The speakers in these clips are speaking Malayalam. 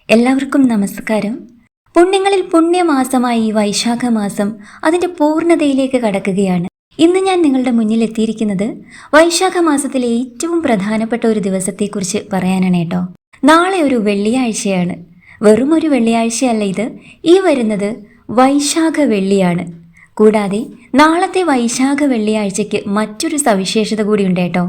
എല്ലാവർക്കും നമസ്കാരം. പുണ്യങ്ങളിൽ പുണ്യമാസമായി ഈ വൈശാഖ മാസം അതിൻ്റെ പൂർണ്ണതയിലേക്ക് കടക്കുകയാണ്. ഇന്ന് ഞാൻ നിങ്ങളുടെ മുന്നിൽ എത്തിയിരിക്കുന്നത് വൈശാഖ മാസത്തിലെ ഏറ്റവും പ്രധാനപ്പെട്ട ഒരു ദിവസത്തെക്കുറിച്ച് പറയാനാണ് കേട്ടോ. നാളെ ഒരു വെള്ളിയാഴ്ചയാണ്. വെറും ഒരു വെള്ളിയാഴ്ചയല്ല ഇത്. ഈ വരുന്നത് വൈശാഖ വെള്ളിയാണ്. കൂടാതെ നാളത്തെ വൈശാഖ വെള്ളിയാഴ്ചയ്ക്ക് മറ്റൊരു സവിശേഷത കൂടിയുണ്ട് കേട്ടോ.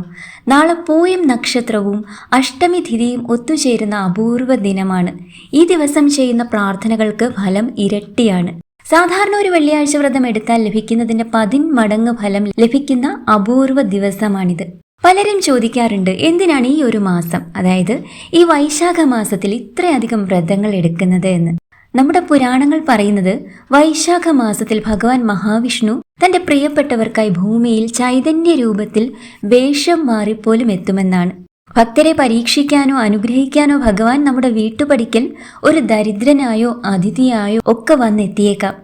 നാളെ പൂയം നക്ഷത്രവും അഷ്ടമി തിഥിയും ഒത്തുചേരുന്ന അപൂർവ ദിനമാണ്. ഈ ദിവസം ചെയ്യുന്ന പ്രാർത്ഥനകൾക്ക് ഫലം ഇരട്ടിയാണ്. സാധാരണ ഒരു വെള്ളിയാഴ്ച വ്രതം എടുത്താൽ ലഭിക്കുന്നതിൻ്റെ 10 മടങ്ങ് ഫലം ലഭിക്കുന്ന അപൂർവ ദിവസമാണിത്. പലരും ചോദിക്കാറുണ്ട്, എന്തിനാണ് ഈ ഒരു മാസം, അതായത് ഈ വൈശാഖ മാസത്തിൽ ഇത്രയധികം വ്രതങ്ങൾ എടുക്കുന്നത് എന്ന്. നമ്മുടെ പുരാണങ്ങൾ പറയുന്നത് വൈശാഖ മാസത്തിൽ ഭഗവാൻ മഹാവിഷ്ണു തന്റെ പ്രിയപ്പെട്ടവർക്കായി ഭൂമിയിൽ ചൈതന്യ രൂപത്തിൽ വേഷം മാറിപ്പോലും എത്തുമെന്നാണ്. ഭക്തരെ പരീക്ഷിക്കാനോ അനുഗ്രഹിക്കാനോ ഭഗവാൻ നമ്മുടെ വീട്ടുപടിക്കൽ ഒരു ദരിദ്രനായോ അതിഥിയായോ ഒക്കെ വന്നെത്തിയേക്കാം.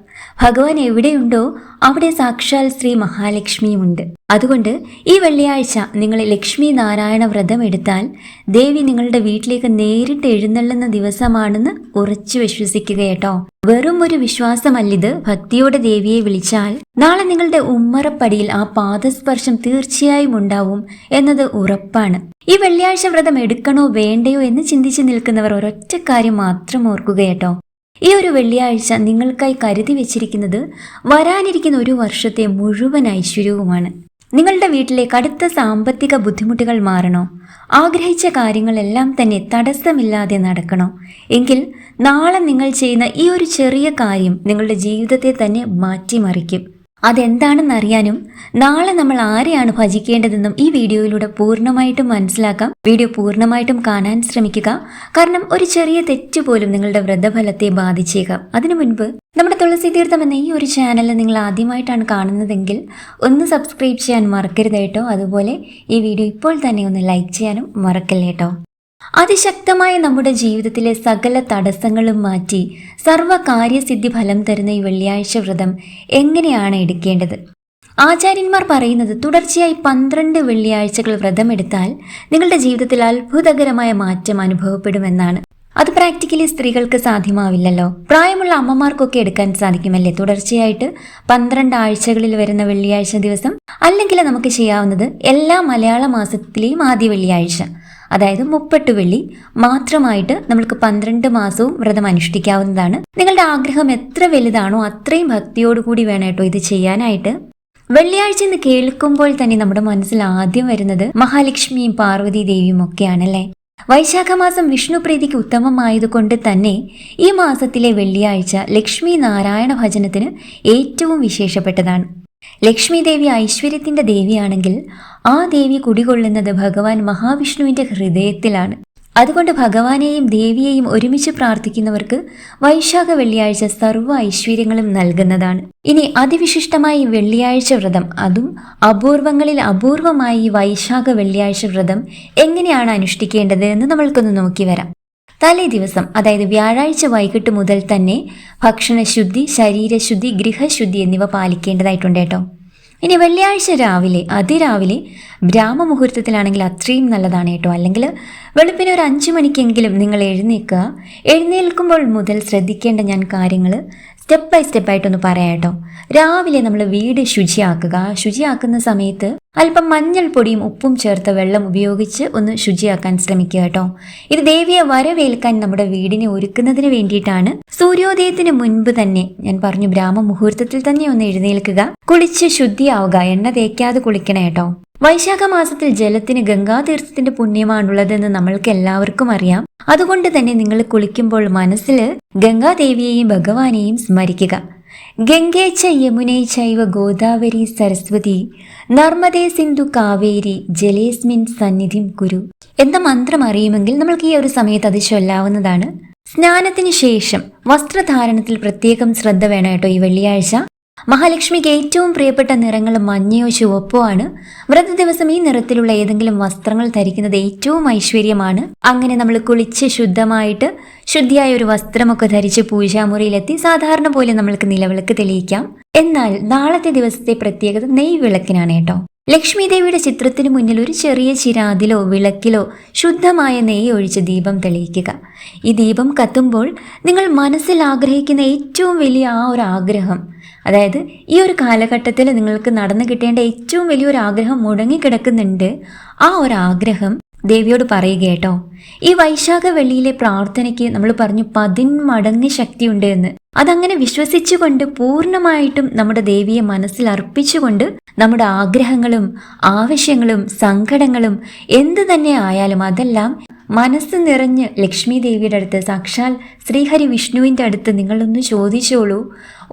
ഭഗവാൻ എവിടെയുണ്ടോ അവിടെ സാക്ഷാൽ ശ്രീ മഹാലക്ഷ്മിയുമുണ്ട്. അതുകൊണ്ട് ഈ വെള്ളിയാഴ്ച നിങ്ങൾ ലക്ഷ്മി നാരായണ വ്രതം എടുത്താൽ ദേവി നിങ്ങളുടെ വീട്ടിലേക്ക് നേരിട്ട് എഴുന്നള്ളുന്ന ദിവസമാണെന്ന് ഉറച്ചു വിശ്വസിക്കുക കേട്ടോ. വെറും ഒരു വിശ്വാസമല്ലിത്. ഭക്തിയോടെ ദേവിയെ വിളിച്ചാൽ നാളെ നിങ്ങളുടെ ഉമ്മറപ്പടിയിൽ ആ പാദസ്പർശം തീർച്ചയായും ഉണ്ടാവും എന്നത് ഉറപ്പാണ്. ഈ വെള്ളിയാഴ്ച വ്രതം എടുക്കണോ വേണ്ടയോ എന്ന് ചിന്തിച്ചു നിൽക്കുന്നവർ ഒരൊറ്റ കാര്യം മാത്രം ഓർക്കുക കേട്ടോ. ഈ ഒരു വെള്ളിയാഴ്ച നിങ്ങൾക്കായി കരുതി വെച്ചിരിക്കുന്നത് വരാനിരിക്കുന്ന ഒരു വർഷത്തെ മുഴുവൻ ഐശ്വര്യവുമാണ്. നിങ്ങളുടെ വീട്ടിലെ കടുത്ത സാമ്പത്തിക ബുദ്ധിമുട്ടുകൾ മാറണോ, ആഗ്രഹിച്ച കാര്യങ്ങളെല്ലാം തന്നെ തടസ്സമില്ലാതെ നടക്കണോ എങ്കിൽ നാളെ നിങ്ങൾ ചെയ്യുന്ന ഈ ഒരു ചെറിയ കാര്യം നിങ്ങളുടെ ജീവിതത്തെ തന്നെ മാറ്റിമറിക്കും. അതെന്താണെന്നറിയാനും നാളെ നമ്മൾ ആരെയാണ് ഭജിക്കേണ്ടതെന്നും ഈ വീഡിയോയിലൂടെ പൂർണ്ണമായിട്ടും മനസ്സിലാക്കാം. വീഡിയോ പൂർണ്ണമായിട്ടും കാണാൻ ശ്രമിക്കുക. കാരണം ഒരു ചെറിയ തെറ്റ് പോലും നിങ്ങളുടെ വ്രതഫലത്തെ ബാധിച്ചേക്കാം. അതിനു മുൻപ് നമ്മുടെ തുളസി തീർത്ഥം എന്ന ഈ ഒരു ചാനൽ നിങ്ങൾ ആദ്യമായിട്ടാണ് കാണുന്നതെങ്കിൽ ഒന്ന് സബ്സ്ക്രൈബ് ചെയ്യാൻ മറക്കരുത് കേട്ടോ. അതുപോലെ ഈ വീഡിയോ ഇപ്പോൾ തന്നെ ഒന്ന് ലൈക്ക് ചെയ്യാനും മറക്കല്ലേ കേട്ടോ. അതിശക്തമായ നമ്മുടെ ജീവിതത്തിലെ സകല തടസ്സങ്ങളും മാറ്റി സർവ്വകാര്യസിദ്ധി ഫലം തരുന്ന ഈ വെള്ളിയാഴ്ച വ്രതം എങ്ങനെയാണ് എടുക്കേണ്ടത്? ആചാര്യന്മാർ പറയുന്നത് തുടർച്ചയായി 12 വെള്ളിയാഴ്ചകൾ വ്രതമെടുത്താൽ നിങ്ങളുടെ ജീവിതത്തിൽ അത്ഭുതകരമായ മാറ്റം അനുഭവപ്പെടുമെന്നാണ്. അത് പ്രാക്ടിക്കലി സ്ത്രീകൾക്ക് സാധ്യമാവില്ലല്ലോ. പ്രായമുള്ള അമ്മമാർക്കൊക്കെ എടുക്കാൻ സാധിക്കുമല്ലേ തുടർച്ചയായിട്ട് 12 ആഴ്ചകളിൽ വരുന്ന വെള്ളിയാഴ്ച ദിവസം. അല്ലെങ്കിൽ നമുക്ക് ചെയ്യാവുന്നത് എല്ലാ മലയാള മാസത്തിലെയും ആദ്യ വെള്ളിയാഴ്ച, അതായത് 30 വെള്ളി മാത്രമായിട്ട് നമ്മൾക്ക് 12 മാസവും വ്രതം അനുഷ്ഠിക്കാവുന്നതാണ്. നിങ്ങളുടെ ആഗ്രഹം എത്ര വലുതാണോ അത്രയും ഭക്തിയോടുകൂടി വേണം കേട്ടോ ഇത് ചെയ്യാനായിട്ട്. വെള്ളിയാഴ്ച എന്ന് കേൾക്കുമ്പോൾ തന്നെ നമ്മുടെ മനസ്സിൽ ആദ്യം വരുന്നത് മഹാലക്ഷ്മിയും പാർവതി ദേവിയും ഒക്കെയാണല്ലേ. വൈശാഖ മാസം വിഷ്ണു പ്രീതിക്ക് ഉത്തമമായതുകൊണ്ട് തന്നെ ഈ മാസത്തിലെ വെള്ളിയാഴ്ച ലക്ഷ്മി നാരായണ ഭജനത്തിന് ഏറ്റവും വിശേഷപ്പെട്ടതാണ്. ലക്ഷ്മി ദേവി ഐശ്വര്യത്തിന്റെ ദേവിയാണെങ്കിൽ ആ ദേവി കുടികൊള്ളുന്നത് ഭഗവാൻ മഹാവിഷ്ണുവിന്റെ ഹൃദയത്തിലാണ്. അതുകൊണ്ട് ഭഗവാനെയും ദേവിയെയും ഒരുമിച്ച് പ്രാർത്ഥിക്കുന്നവർക്ക് വൈശാഖ വെള്ളിയാഴ്ച സർവ്വ ഐശ്വര്യങ്ങളും നൽകുന്നതാണ്. ഇനി അതിവിശിഷ്ടമായി വെള്ളിയാഴ്ച വ്രതം, അതും അപൂർവങ്ങളിൽ അപൂർവമായി വൈശാഖ വെള്ളിയാഴ്ച വ്രതം എങ്ങനെയാണ് അനുഷ്ഠിക്കേണ്ടത് എന്ന് നമ്മൾക്കൊന്ന് നോക്കി വരാം. തലേ ദിവസം, അതായത് വ്യാഴാഴ്ച വൈകിട്ട് മുതൽ തന്നെ ഭക്ഷണശുദ്ധി, ശരീരശുദ്ധി, ഗൃഹശുദ്ധി എന്നിവ പാലിക്കേണ്ടതായിട്ടുണ്ട് കേട്ടോ. ഇനി വെള്ളിയാഴ്ച രാവിലെ, അതിരാവിലെ ബ്രാഹ്മമുഹൂർത്തത്തിലാണെങ്കിൽ അത്രയും നല്ലതാണ് കേട്ടോ. അല്ലെങ്കിൽ വെളുപ്പിന് ഒരു 5 മണിക്കെങ്കിലും നിങ്ങൾ എഴുന്നേൽക്കുക. എഴുന്നേൽക്കുമ്പോൾ മുതൽ ശ്രദ്ധിക്കേണ്ട ഞാൻ കാര്യങ്ങൾ സ്റ്റെപ്പ് ബൈ സ്റ്റെപ്പായിട്ടൊന്ന് പറയാം കേട്ടോ. രാവിലെ നമ്മൾ വീട് ശുചിയാക്കുക. ശുചിയാക്കുന്ന സമയത്ത് അല്പം മഞ്ഞൾപ്പൊടിയും ഉപ്പും ചേർത്ത വെള്ളം ഉപയോഗിച്ച് ഒന്ന് ശുചിയാക്കാൻ ശ്രമിക്കുക കേട്ടോ. ഇത് ദേവിയെ വരവേൽക്കാൻ നമ്മുടെ വീടിനെ ഒരുക്കുന്നതിന് വേണ്ടിയിട്ടാണ്. സൂര്യോദയത്തിന് മുൻപ് തന്നെ, ഞാൻ പറഞ്ഞു ബ്രാഹ്മ മുഹൂർത്തത്തിൽ തന്നെ ഒന്ന് എഴുന്നേൽക്കുക. കുളിച്ച് ശുദ്ധിയാവുക. എണ്ണ തേക്കാതെ കുളിക്കണം കേട്ടോ. വൈശാഖ മാസത്തിൽ ജലത്തിന് ഗംഗാതീർത്ഥത്തിന്റെ പുണ്യമാണുള്ളതെന്ന് നമ്മൾക്ക് എല്ലാവർക്കും അറിയാം. അതുകൊണ്ട് തന്നെ നിങ്ങൾ കുളിക്കുമ്പോൾ മനസ്സിൽ ഗംഗാദേവിയെയും ഭഗവാനെയും സ്മരിക്കുക. ഗംഗേ ച യമുനേ ചൈവ ഗോദാവരി സരസ്വതി നർമ്മദേ സിന്ധു കാവേരി ജലേസ്മിൻ സന്നിധിം കുരു എന്ന മന്ത്രം അറിയുമെങ്കിൽ നമ്മൾക്ക് ഈ ഒരു സമയത്ത് അത് ചൊല്ലാവുന്നതാണ്. സ്നാനത്തിന് ശേഷം വസ്ത്രധാരണത്തിൽ പ്രത്യേകം ശ്രദ്ധ വേണം കേട്ടോ. ഈ വെള്ളിയാഴ്ച മഹാലക്ഷ്മിക്ക് ഏറ്റവും പ്രിയപ്പെട്ട നിറങ്ങൾ മഞ്ഞയോ ചുവപ്പോ ആണ്. വ്രത ദിവസം ഈ നിറത്തിലുള്ള ഏതെങ്കിലും വസ്ത്രങ്ങൾ ധരിക്കുന്നത് ഏറ്റവും ഐശ്വര്യമാണ്. അങ്ങനെ നമ്മൾ കുളിച്ച് ശുദ്ധമായിട്ട് ശുദ്ധിയായ ഒരു വസ്ത്രമൊക്കെ ധരിച്ച് പൂജാമുറിയിലെത്തി സാധാരണ പോലെ നമ്മൾക്ക് നിലവിളക്ക് തെളിയിക്കാം. എന്നാൽ നാളത്തെ ദിവസത്തെ പ്രത്യേകത നെയ് വിളക്കിനാണ് കേട്ടോ. ലക്ഷ്മി ദേവിയുടെ ചിത്രത്തിന് മുന്നിൽ ഒരു ചെറിയ ചിരാതിലോ വിളക്കിലോ ശുദ്ധമായ നെയ്യ് ഒഴിച്ച് ദീപം തെളിയിക്കുക. ഈ ദീപം കത്തുമ്പോൾ നിങ്ങൾ മനസ്സിൽ ആഗ്രഹിക്കുന്ന ഏറ്റവും വലിയ ആ ഒരു ആഗ്രഹം, അതായത് ഈ ഒരു കാലഘട്ടത്തിൽ നിങ്ങൾക്ക് നടന്നു കിട്ടേണ്ട ഏറ്റവും വലിയൊരു ആഗ്രഹം മുടങ്ങിക്കിടക്കുന്നുണ്ട്. ആ ഒരു ആഗ്രഹം ദേവിയോട് പറയുക കേട്ടോ. ഈ വൈശാഖ വെള്ളിയിലെ പ്രാർത്ഥനയ്ക്ക് നമ്മൾ പറഞ്ഞു 10 മടങ്ങ് ശക്തിയുണ്ട് എന്ന്. അതങ്ങനെ വിശ്വസിച്ചുകൊണ്ട് പൂർണ്ണമായിട്ടും നമ്മുടെ ദേവിയെ മനസ്സിൽ അർപ്പിച്ചുകൊണ്ട് നമ്മുടെ ആഗ്രഹങ്ങളും ആവശ്യങ്ങളും സങ്കടങ്ങളും എന്ത് തന്നെ ആയാലും അതെല്ലാം മനസ്സ് നിറഞ്ഞ് ലക്ഷ്മി ദേവിയുടെ അടുത്ത്, സാക്ഷാൽ ശ്രീഹരി വിഷ്ണുവിൻ്റെ അടുത്ത് നിങ്ങളൊന്ന് ചോദിച്ചോളൂ.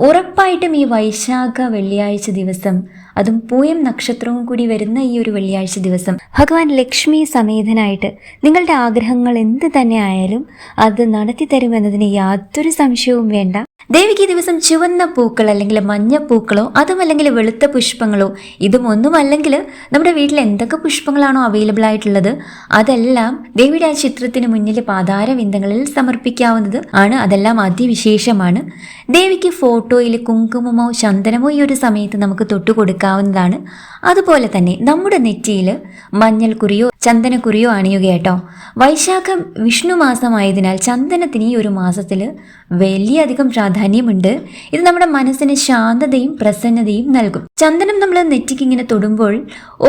ഉറപ്പായിട്ടും ഈ വൈശാഖ വെള്ളിയാഴ്ച ദിവസം, അതും പൂയം നക്ഷത്രവും കൂടി വരുന്ന ഈ ഒരു വെള്ളിയാഴ്ച ദിവസം ഭഗവാൻ ലക്ഷ്മി സമേതനായിട്ട് നിങ്ങളുടെ ആഗ്രഹങ്ങൾ എന്ത് തന്നെ ആയാലും അത് നടത്തി തരുമെന്നതിന് യാതൊരു സംശയവും വേണ്ട. ദേവിക്ക് ഈ ദിവസം ചുവന്ന പൂക്കൾ അല്ലെങ്കിൽ മഞ്ഞപ്പൂക്കളോ അതുമല്ലെങ്കിൽ വെളുത്ത പുഷ്പങ്ങളോ ഇതും ഒന്നുമല്ലെങ്കിൽ നമ്മുടെ വീട്ടിൽ എന്തൊക്കെ പുഷ്പങ്ങളാണോ അവൈലബിൾ ആയിട്ടുള്ളത് അതെല്ലാം ദേവിയുടെ ആ ചിത്രത്തിന് മുന്നിൽ പാതാരവിന്ദങ്ങളിൽ സമർപ്പിക്കാവുന്നത് ആണ്. അതെല്ലാം അതിവിശേഷമാണ്. ദേവിക്ക് ഫോട്ടോയിൽ കുങ്കുമമോ ചന്ദനമോ ഈ ഒരു സമയത്ത് നമുക്ക് തൊട്ടു കൊടുക്കാവുന്നതാണ്. അതുപോലെ തന്നെ നമ്മുടെ നെറ്റിയിൽ മഞ്ഞൾക്കുറിയോ ചന്ദനക്കുറിയോ അണിയുക കേട്ടോ. വൈശാഖം വിഷ്ണു മാസമായതിനാൽ ചന്ദനത്തിന് ഈ ഒരു മാസത്തിൽ വലിയധികം പ്രാധാന്യമുണ്ട്. ഇത് നമ്മുടെ മനസ്സിന് ശാന്തതയും പ്രസന്നതയും നൽകും. ചന്ദനം നമ്മൾ നെറ്റിക്ക് ഇങ്ങനെ തൊടുമ്പോൾ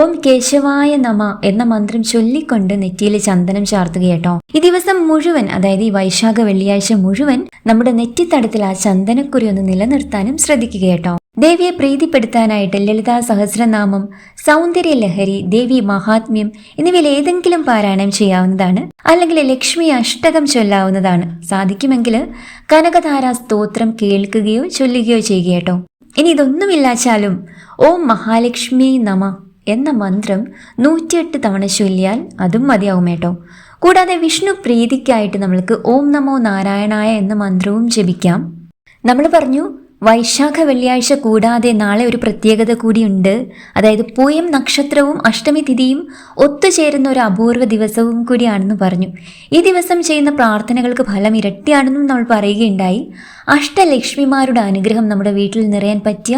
ഓം കേശവായ നമ എന്ന മന്ത്രം ചൊല്ലിക്കൊണ്ട് നെറ്റിയിൽ ചന്ദനം ചാർത്തുക കേട്ടോ. ഈ ദിവസം മുഴുവൻ, അതായത് ഈ വൈശാഖ വെള്ളിയാഴ്ച മുഴുവൻ നമ്മുടെ നെറ്റിത്തടത്തിൽ ആ ചന്ദനക്കുറി ഒന്ന് നിലനിർത്താനും ശ്രദ്ധിക്കുക കേട്ടോ. ദേവിയെ പ്രീതിപ്പെടുത്താനായിട്ട് ലളിതാ സഹസ്രനാമം, സൗന്ദര്യ ലഹരി, ദേവി മഹാത്മ്യം എന്നിവയിൽ ഏതെങ്കിലും പാരായണം ചെയ്യാവുന്നതാണ്. അല്ലെങ്കിൽ ലക്ഷ്മി അഷ്ടകം ചൊല്ലാവുന്നതാണ്. സാധിക്കുമെങ്കിൽ കനകധാരാ സ്തോത്രം കേൾക്കുകയോ ചൊല്ലുകയോ ചെയ്യുക കേട്ടോ. ഇനി ഇതൊന്നുമില്ലാച്ചാലും ഓം മഹാലക്ഷ്മി നമ എന്ന മന്ത്രം 108 തവണ ചൊല്ലിയാൽ അതും മതിയാവും കേട്ടോ. കൂടാതെ വിഷ്ണു പ്രീതിക്കായിട്ട് നമ്മൾക്ക് ഓം നമോ നാരായണായ എന്ന മന്ത്രവും ജപിക്കാം. നമ്മൾ പറഞ്ഞു വൈശാഖ വെള്ളിയാഴ്ച കൂടാതെ നാളെ ഒരു പ്രത്യേകത കൂടിയുണ്ട്. അതായത് പൂയം നക്ഷത്രവും അഷ്ടമി തിഥിയും ഒത്തുചേരുന്ന ഒരു അപൂർവ ദിവസവും കൂടിയാണെന്ന് പറഞ്ഞു. ഈ ദിവസം ചെയ്യുന്ന പ്രാർത്ഥനകൾക്ക് ഫലം ഇരട്ടിയാണെന്നും നമ്മൾ പറയുകയുണ്ടായി. അഷ്ടലക്ഷ്മിമാരുടെ അനുഗ്രഹം നമ്മുടെ വീട്ടിൽ നിറയാൻ പറ്റിയ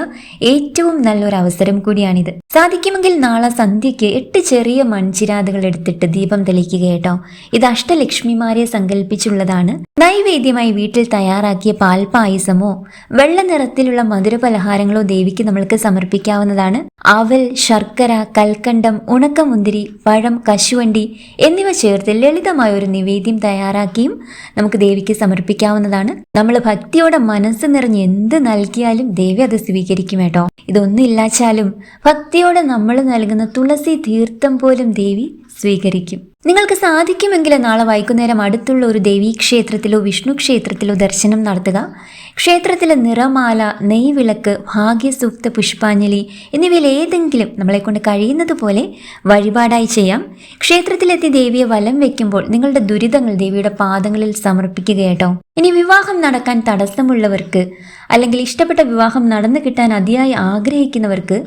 ഏറ്റവും നല്ലൊരു അവസരം കൂടിയാണിത്. സാധിക്കുമെങ്കിൽ നാളെ സന്ധ്യയ്ക്ക് 8 ചെറിയ മൺചിരാതുകൾ എടുത്തിട്ട് ദീപം തെളിക്കുക കേട്ടോ. ഇത് അഷ്ടലക്ഷ്മിമാരെ സങ്കല്പിച്ചുള്ളതാണ്. നൈവേദ്യമായി വീട്ടിൽ തയ്യാറാക്കിയ പാൽപായസമോ വെള്ള നിറത്തിലുള്ള മധുര പലഹാരങ്ങളോ ദേവിക്ക് നമ്മൾക്ക് സമർപ്പിക്കാവുന്നതാണ്. അവൽ, ശർക്കര, കൽക്കണ്ടം, ഉണക്കമുന്തിരി, പഴം, കശുവണ്ടി എന്നിവ ചേർത്ത് ലളിതമായ ഒരു നിവേദ്യം തയ്യാറാക്കിയും നമുക്ക് ദേവിക്ക് സമർപ്പിക്കാവുന്നതാണ്. നമ്മൾ ഭക്തിയോടെ മനസ്സ് നിറഞ്ഞ് എന്ത് നൽകിയാലും ദേവി അത് സ്വീകരിക്കും കേട്ടോ. ഇതൊന്നും ഇല്ലാച്ചാലും ഭക്തിയോടെ നമ്മൾ നൽകുന്ന തുളസി തീർത്ഥം പോലും ദേവി സ്വീകരിക്കും. നിങ്ങൾക്ക് സാധിക്കുമെങ്കിൽ നാളെ വൈകുന്നേരം അടുത്തുള്ള ഒരു ദേവീക്ഷേത്രത്തിലോ വിഷ്ണു ക്ഷേത്രത്തിലോ ദർശനം നടത്തുക. ക്ഷേത്രത്തിലെ നിറമാല, നെയ്വിളക്ക്, ഭാഗ്യസൂക്ത പുഷ്പാഞ്ജലി എന്നിവയിൽ ഏതെങ്കിലും നമ്മളെ കൊണ്ട് കഴിയുന്നത് പോലെ വഴിപാടായി ചെയ്യാം. ക്ഷേത്രത്തിലെത്തി ദേവിയെ വലം വെക്കുമ്പോൾ നിങ്ങളുടെ ദുരിതങ്ങൾ ദേവിയുടെ പാദങ്ങളിൽ സമർപ്പിക്കുക കേട്ടോ. ഇനി വിവാഹം നടക്കാൻ തടസ്സമുള്ളവർക്ക് അല്ലെങ്കിൽ ഇഷ്ടപ്പെട്ട വിവാഹം നടന്നു കിട്ടാൻ അതിയായി ആഗ്രഹിക്കുന്നവർക്ക്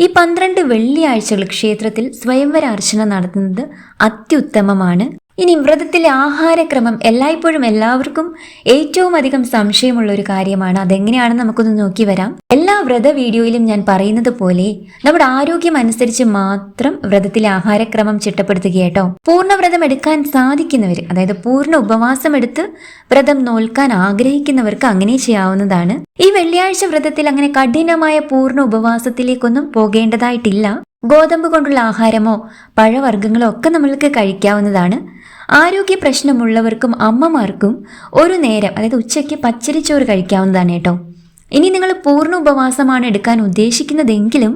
ഈ 12 വെള്ളിയാഴ്ചകൾ ക്ഷേത്രത്തിൽ സ്വയംവര അർച്ചന നടത്തുന്നത് അത്യുത്തമമാണ്. ഇനി വ്രതത്തിലെ ആഹാരക്രമം എല്ലായ്പ്പോഴും എല്ലാവർക്കും ഏറ്റവും അധികം സംശയമുള്ള ഒരു കാര്യമാണ്. അതെങ്ങനെയാണെന്ന് നമുക്കൊന്ന് നോക്കി വരാം. എല്ലാ വ്രത വീഡിയോയിലും ഞാൻ പറയുന്നത് പോലെ നമ്മുടെ ആരോഗ്യം അനുസരിച്ച് മാത്രം വ്രതത്തിലെ ആഹാരക്രമം ചിട്ടപ്പെടുത്തുക കേട്ടോ. പൂർണ്ണവ്രതം എടുക്കാൻ സാധിക്കുന്നവർ, അതായത് പൂർണ്ണ ഉപവാസം എടുത്ത് വ്രതം നോൽക്കാൻ ആഗ്രഹിക്കുന്നവർക്ക് അങ്ങനെ ചെയ്യാവുന്നതാണ്. ഈ വെള്ളിയാഴ്ച വ്രതത്തിൽ അങ്ങനെ കഠിനമായ പൂർണ്ണ ഉപവാസത്തിലേക്കൊന്നും പോകേണ്ടതായിട്ടില്ല. ഗോതമ്പ് കൊണ്ടുള്ള ആഹാരമോ പഴവർഗ്ഗങ്ങളോ ഒക്കെ നമ്മൾക്ക് കഴിക്കാവുന്നതാണ്. ആരോഗ്യ പ്രശ്നമുള്ളവർക്കും അമ്മമാർക്കും ഒരു നേരം, അതായത് ഉച്ചയ്ക്ക് പച്ചരിച്ചോറ് കഴിക്കാവുന്നതാണ് കേട്ടോ. ഇനി നിങ്ങൾ പൂർണ്ണ ഉപവാസമാണ് എടുക്കാൻ ഉദ്ദേശിക്കുന്നതെങ്കിലും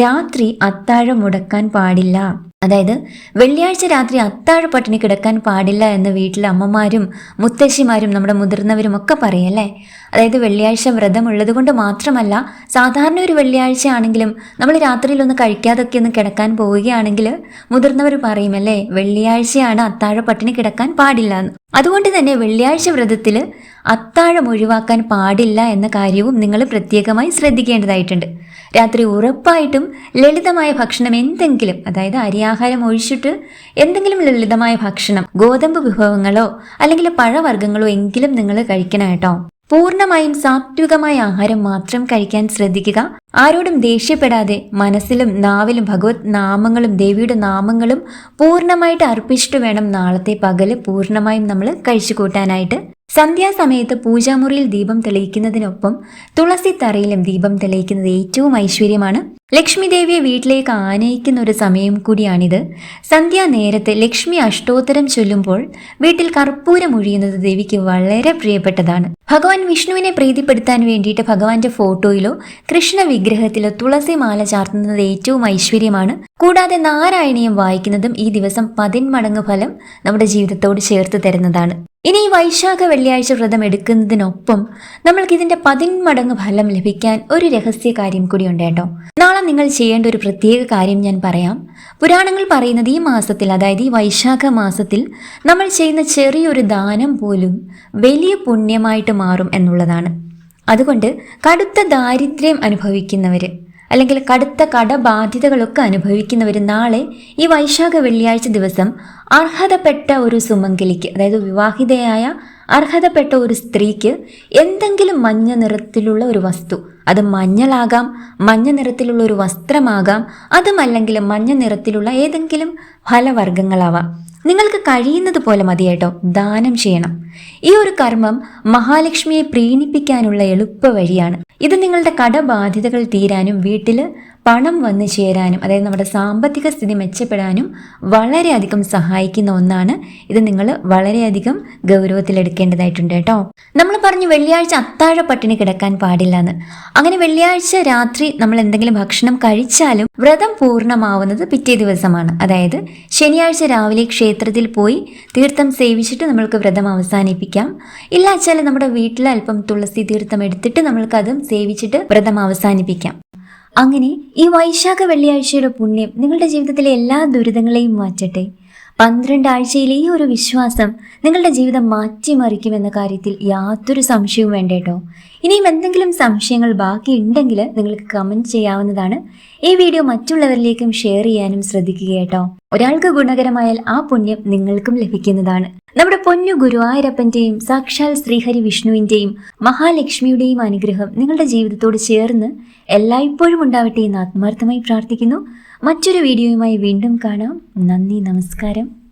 രാത്രി അത്താഴം മുടക്കാൻ പാടില്ല. അതായത് വെള്ളിയാഴ്ച രാത്രി അത്താഴ പട്ടിണി കിടക്കാൻ പാടില്ല എന്ന് വീട്ടിലെ അമ്മമാരും മുത്തശ്ശിമാരും നമ്മുടെ മുതിർന്നവരും ഒക്കെ പറയല്ലേ. അതായത് വെള്ളിയാഴ്ച വ്രതമുള്ളത് കൊണ്ട് മാത്രമല്ല, സാധാരണ ഒരു വെള്ളിയാഴ്ച ആണെങ്കിലും നമ്മൾ രാത്രിയിലൊന്ന് കഴിക്കാതൊക്കെ ഒന്ന് കിടക്കാൻ പോവുകയാണെങ്കിൽ മുതിർന്നവർ പറയുമല്ലേ വെള്ളിയാഴ്ചയാണ് അത്താഴ പട്ടിണി കിടക്കാൻ പാടില്ല എന്ന്. അതുകൊണ്ട് തന്നെ വെള്ളിയാഴ്ച വ്രതത്തിൽ അത്താഴം ഒഴിവാക്കാൻ പാടില്ല എന്ന കാര്യവും നിങ്ങൾ പ്രത്യേകമായി ശ്രദ്ധിക്കേണ്ടതായിട്ടുണ്ട്. രാത്രി ഉറപ്പായിട്ടും ലളിതമായ ഭക്ഷണം എന്തെങ്കിലും, അതായത് അരിയാഹാരം ഒഴിച്ചിട്ട് എന്തെങ്കിലും ലളിതമായ ഭക്ഷണം, ഗോതമ്പ് വിഭവങ്ങളോ അല്ലെങ്കിൽ പഴവർഗ്ഗങ്ങളോ എങ്കിലും നിങ്ങൾ കഴിക്കണം കേട്ടോ. പൂർണ്ണമായും സാത്വികമായ ആഹാരം മാത്രം കഴിക്കാൻ ശ്രദ്ധിക്കുക. ആരോടും ദേഷ്യപ്പെടാതെ മനസ്സിലും നാവിലും ഭഗവത് നാമങ്ങളും ദേവിയുടെ നാമങ്ങളും പൂർണ്ണമായിട്ട് അർപ്പിച്ചിട്ട് വേണം നാളത്തെ പകല് പൂർണ്ണമായും നമ്മൾ കഴിച്ചു കൂട്ടാനായിട്ട്. സന്ധ്യാസമയത്ത് പൂജാമുറിയിൽ ദീപം തെളിയിക്കുന്നതിനൊപ്പം തുളസി തറയിലും ദീപം തെളിയിക്കുന്നത് ഏറ്റവും ഐശ്വര്യമാണ്. ലക്ഷ്മി ദേവിയെ വീട്ടിലേക്ക് ആനയിക്കുന്ന ഒരു സമയം കൂടിയാണിത്. സന്ധ്യാനേരത്ത് ലക്ഷ്മി അഷ്ടോത്തരം ചൊല്ലുമ്പോൾ വീട്ടിൽ കർപ്പൂരം ഒഴിയുന്നത് ദേവിക്ക് വളരെ പ്രിയപ്പെട്ടതാണ്. ഭഗവാൻ വിഷ്ണുവിനെ പ്രീതിപ്പെടുത്താൻ വേണ്ടിയിട്ട് ഭഗവാന്റെ ഫോട്ടോയിലോ കൃഷ്ണ വിഗ്രഹത്തിലോ തുളസി മാല ചാർത്തുന്നത് ഏറ്റവും ഐശ്വര്യമാണ്. കൂടാതെ നാരായണീയം വായിക്കുന്നതും ഈ ദിവസം 10 മടങ്ങ് ഫലം നമ്മുടെ ജീവിതത്തോട് ചേർത്ത് തരുന്നതാണ്. ഇനി ഈ വൈശാഖ വെള്ളിയാഴ്ച വ്രതം എടുക്കുന്നതിനൊപ്പം നമ്മൾക്ക് ഇതിന്റെ 10 മടങ്ങ് ഫലം ലഭിക്കാൻ ഒരു രഹസ്യ കാര്യം കൂടി ഉണ്ട് കേട്ടോ. നാളെ നിങ്ങൾ ചെയ്യേണ്ട ഒരു പ്രത്യേക കാര്യം ഞാൻ പറയാം. പുരാണങ്ങൾ പറയുന്നത് ഈ മാസത്തിൽ, അതായത് ഈ വൈശാഖ മാസത്തിൽ നമ്മൾ ചെയ്യുന്ന ചെറിയൊരു ദാനം പോലും വലിയ പുണ്യമായിട്ട് മാറും എന്നുള്ളതാണ്. അതുകൊണ്ട് കടുത്ത ദാരിദ്ര്യം അനുഭവിക്കുന്നവർ അല്ലെങ്കിൽ കടുത്ത കടബാധ്യതകളൊക്കെ അനുഭവിക്കുന്നവർ നാളെ ഈ വൈശാഖ വെള്ളിയാഴ്ച ദിവസം അർഹതപ്പെട്ട ഒരു സുമംഗലിക്ക്, അതായത് വിവാഹിതയായ അർഹതപ്പെട്ട ഒരു സ്ത്രീക്ക് എന്തെങ്കിലും മഞ്ഞ നിറത്തിലുള്ള ഒരു വസ്തു, അത് മഞ്ഞളാകാം, മഞ്ഞ നിറത്തിലുള്ള ഒരു വസ്ത്രമാകാം, അതുമല്ലെങ്കിൽ മഞ്ഞ നിറത്തിലുള്ള ഏതെങ്കിലും ഫലവർഗ്ഗങ്ങളാവാം, നിങ്ങൾക്ക് കഴിയുന്നത് പോലെ മതി കേട്ടോ, ദാനം ചെയ്യണം. ഈ ഒരു കർമ്മം മഹാലക്ഷ്മിയെ പ്രീണിപ്പിക്കാനുള്ള എളുപ്പ വഴിയാണ്. ഇത് നിങ്ങളുടെ കടബാധ്യതകൾ തീരാനും വീട്ടിൽ പണം വന്നു ചേരാനും, അതായത് നമ്മുടെ സാമ്പത്തിക സ്ഥിതി മെച്ചപ്പെടാനും വളരെയധികം സഹായിക്കുന്ന ഒന്നാണ്. ഇത് നിങ്ങൾ വളരെയധികം ഗൗരവത്തിലെടുക്കേണ്ടതായിട്ടുണ്ട് കേട്ടോ. നമ്മൾ പറഞ്ഞു വെള്ളിയാഴ്ച അത്താഴ പട്ടിണി കിടക്കാൻ പാടില്ല എന്ന്. അങ്ങനെ വെള്ളിയാഴ്ച രാത്രി നമ്മൾ എന്തെങ്കിലും ഭക്ഷണം കഴിച്ചാലും വ്രതം പൂർണ്ണമാവുന്നത് പിറ്റേ ദിവസമാണ്. അതായത് ശനിയാഴ്ച രാവിലെ ക്ഷേത്രത്തിൽ പോയി തീർത്ഥം സേവിച്ചിട്ട് നമ്മൾക്ക് വ്രതം അവസാനിപ്പിക്കാം. ഇല്ല വെച്ചാൽ നമ്മുടെ വീട്ടിൽ അല്പം തുളസി തീർത്ഥം എടുത്തിട്ട് നമ്മൾക്ക് അതും സേവിച്ചിട്ട് വ്രതം അവസാനിപ്പിക്കാം. അങ്ങനെ ഈ വൈശാഖ വെള്ളിയാഴ്ചയുടെ പുണ്യം നിങ്ങളുടെ ജീവിതത്തിലെ എല്ലാ ദുരിതങ്ങളെയും മാറ്റട്ടെ. 12 ആഴ്ചയിലെ ഈ ഒരു വിശ്വാസം നിങ്ങളുടെ ജീവിതം മാറ്റിമറിക്കുമെന്ന കാര്യത്തിൽ യാതൊരു സംശയവും വേണ്ട കേട്ടോ. ഇനിയും എന്തെങ്കിലും സംശയങ്ങൾ ബാക്കിയുണ്ടെങ്കിൽ നിങ്ങൾക്ക് കമൻറ്റ് ചെയ്യാവുന്നതാണ്. ഈ വീഡിയോ മറ്റുള്ളവരിലേക്കും ഷെയർ ചെയ്യാനും ശ്രദ്ധിക്കുക കേട്ടോ. ഒരാൾക്ക് ഗുണകരമായാൽ ആ പുണ്യം നിങ്ങൾക്കും ലഭിക്കുന്നതാണ്. നമ്മുടെ പൊന്നു ഗുരുവായൂരപ്പന്റെയും സാക്ഷാൽ ശ്രീഹരി വിഷ്ണുവിന്റെയും മഹാലക്ഷ്മിയുടെയും അനുഗ്രഹം നിങ്ങളുടെ ജീവിതത്തോട് ചേർന്ന് എല്ലായ്പ്പോഴും ഉണ്ടാവട്ടെ എന്ന് ആത്മാർത്ഥമായി പ്രാർത്ഥിക്കുന്നു. മറ്റൊരു വീഡിയോയുമായി വീണ്ടും കാണാം. നന്ദി, നമസ്കാരം.